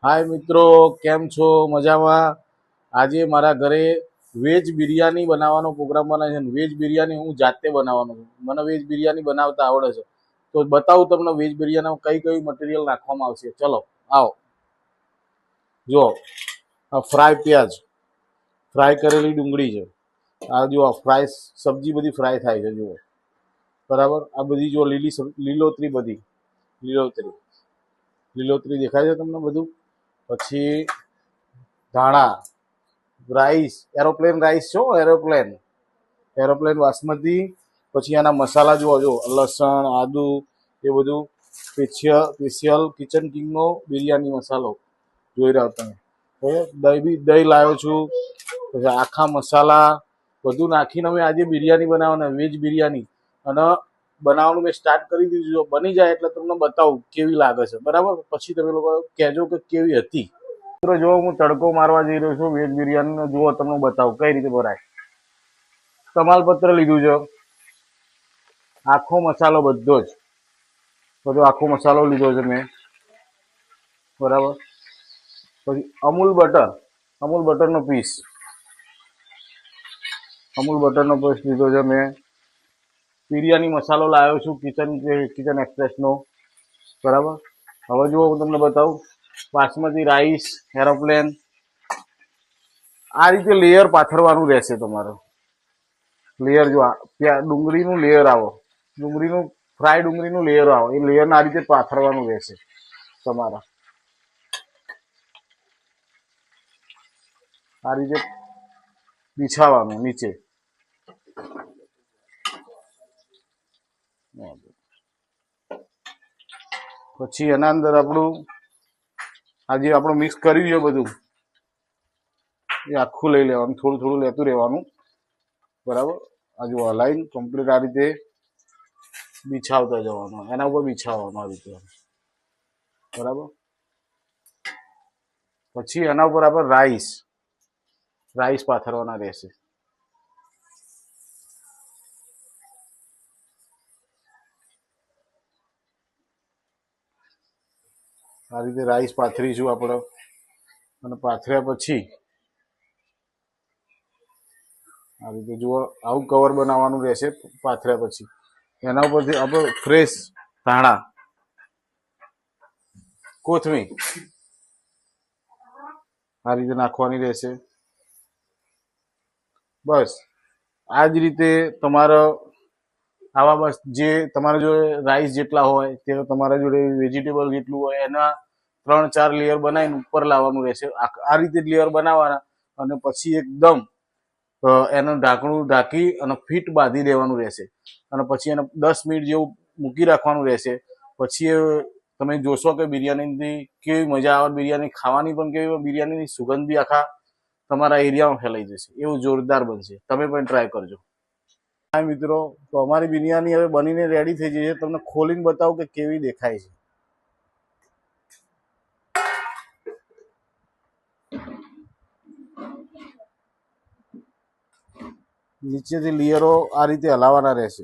હાય મિત્રો, કેમ છો? મજામાં? આજે મારા ઘરે વેજ બિરયાની બનાવવાનો પ્રોગ્રામ બનાવે છે. વેજ બિરયાની હું જાતે બનાવવાનો છું. મને વેજ બિરયાની બનાવતા આવડે છે. તો બતાવું તમને વેજ બિરયાનીમાં કઈ કઈ મટીરિયલ નાખવામાં આવશે. ચલો આવો, જુઓ. આ ફ્રાય પ્યાજ, ફ્રાય કરેલી ડુંગળી છે. આ જુઓ ફ્રાય સબ્જી બધી ફ્રાય થાય છે, જુઓ. બરાબર. આ બધી જો લીલોતરી બધી લીલોતરી લીલોતરી દેખાય છે તમને બધું. પછી ધાણા, રાઈસ, એરોપ્લેન રાઈસ છો, એરોપ્લેન એરોપ્લેન બાસમતી. પછી એના મસાલા જુઓ, જો લસણ, આદુ, એ બધું સ્પેશિયલ કિચન કિંગનો બિરયાની મસાલો જોઈ રહ્યા તમે. દહીં લાવ્યો છું. પછી આખા મસાલા બધું નાખીને અમે આજે બિરયાની બનાવવાના, વેજ બિરયાની. અને બનાવવાનું મેં સ્ટાર્ટ કરી દીધું. જો બની જાય એટલે તમને બતાવું કેવી લાગે છે, બરાબર. પછી તમે લોકો કહેજો કે કેવી હતી. મિત્રો જો હું તડકો મારવા જઈ રહ્યો છું વેજ બિરયાનીનો. જુઓ તમને બતાવું કઈ રીતે ભરાય. તમાલપત્ર લીધું છે, આખો મસાલો બધો આખો મસાલો લીધો છે મેં, બરાબર. પછી અમૂલ બટરનો પીસ લીધો છે મેં. બિરયાની મસાલો લાવ્યો છું કિચન એક્સપ્રેસનો, બરાબર. હવે જુઓ હું તમને બતાવું. Basmati rice, aeroplane. આ રીતે લેયર પાથરવાનું રહેશે તમારે. લેયર જો ડુંગળીનું લેયર આવો, ફ્રાય ડુંગળીનું લેયર આવો, એ લેયરને આ રીતે પાથરવાનું રહેશે તમારે. આ રીતે બિછાવાનું નીચે. પછી એના અંદર આજે આપણું મિક્સ કર્યું છે બધું, એ આખું લઈ લેવાનું, થોડું થોડું લેતું રહેવાનું, બરાબર. આ જો લાઈન કમ્પ્લીટ આ રીતે બિછાવતા જવાનું, એના ઉપર બિછાવવાનું આ રીતે, બરાબર. પછી એના ઉપર આપણે રાઈસ પાથરવાના રહેશે. આ રીતે રાઈસ પાથરીશું આપણે. અને પાથર્યા પછી આ રીતે જુઓ, આવું કવર બનાવવાનું રહેશે. પાથર્યા પછી એના ઉપરથી આપણે ફ્રેશ ધાણા, કોથમીર આ રીતે નાખવાની રહેશે. બસ આ જ રીતે તમારે આવા બસ જે તમારા જોડે રાઈસ જેટલા હોય તે તમારા જોડે વેજીટેબલ જેટલું હોય એના 3-4 લેયર બનાવીને ઉપર લાવવાનું રહેશે. આ રીતે લેયર બનાવવાના. અને પછી એકદમ એનું ઢાંકણું ઢાંકી અને ફીટ બાંધી દેવાનું રહેશે. અને પછી એને 10 મિનિટ જેવું મૂકી રાખવાનું રહેશે. પછી તમે જોશો કે બિરયાનીની કેવી મજા આવે, બિરયાની ખાવાની પણ કેવી, બિરયાનીની સુગંધ બી આખા તમારા એરિયામાં ફેલાઈ જશે. એવું જોરદાર બનશે. તમે પણ ટ્રાય કરજો. હા મિત્રો, તો અમારી બિરયાની હવે બનીને રેડી થઈ જઈ છે. તમને ખોલીને બતાવું કે કેવી દેખાય છે. નીચેથી લેયરો આ રીતે હલાવવાના રહેશે.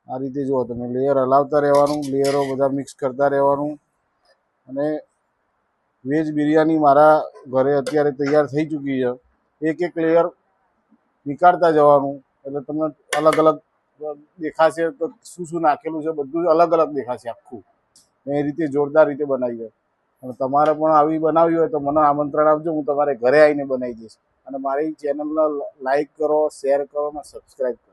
આ રીતે જુઓ તમે, લેયર હલાવતા રહેવાનું, લેયરો બધા મિક્સ કરતા રહેવાનું. અને વેજ બિરયાની મારા ઘરે અત્યારે તૈયાર થઈ ચૂકી છે. એક લેયર નીકાળતા જવાનું, એટલે તમને અલગ અલગ દેખાશે. તો શું નાખેલું છે બધું અલગ અલગ દેખાશે આખું. એ રીતે જોરદાર રીતે બનાવી છે. અને તમારે પણ આવી બનાવવી હોય તો મને આમંત્રણ આપજો, હું તમારે ઘરે આવીને બનાવી દઈશ. અને મારી ચેનલને લાઈક કરો, શેર કરો અને સબસ્ક્રાઈબ કરો.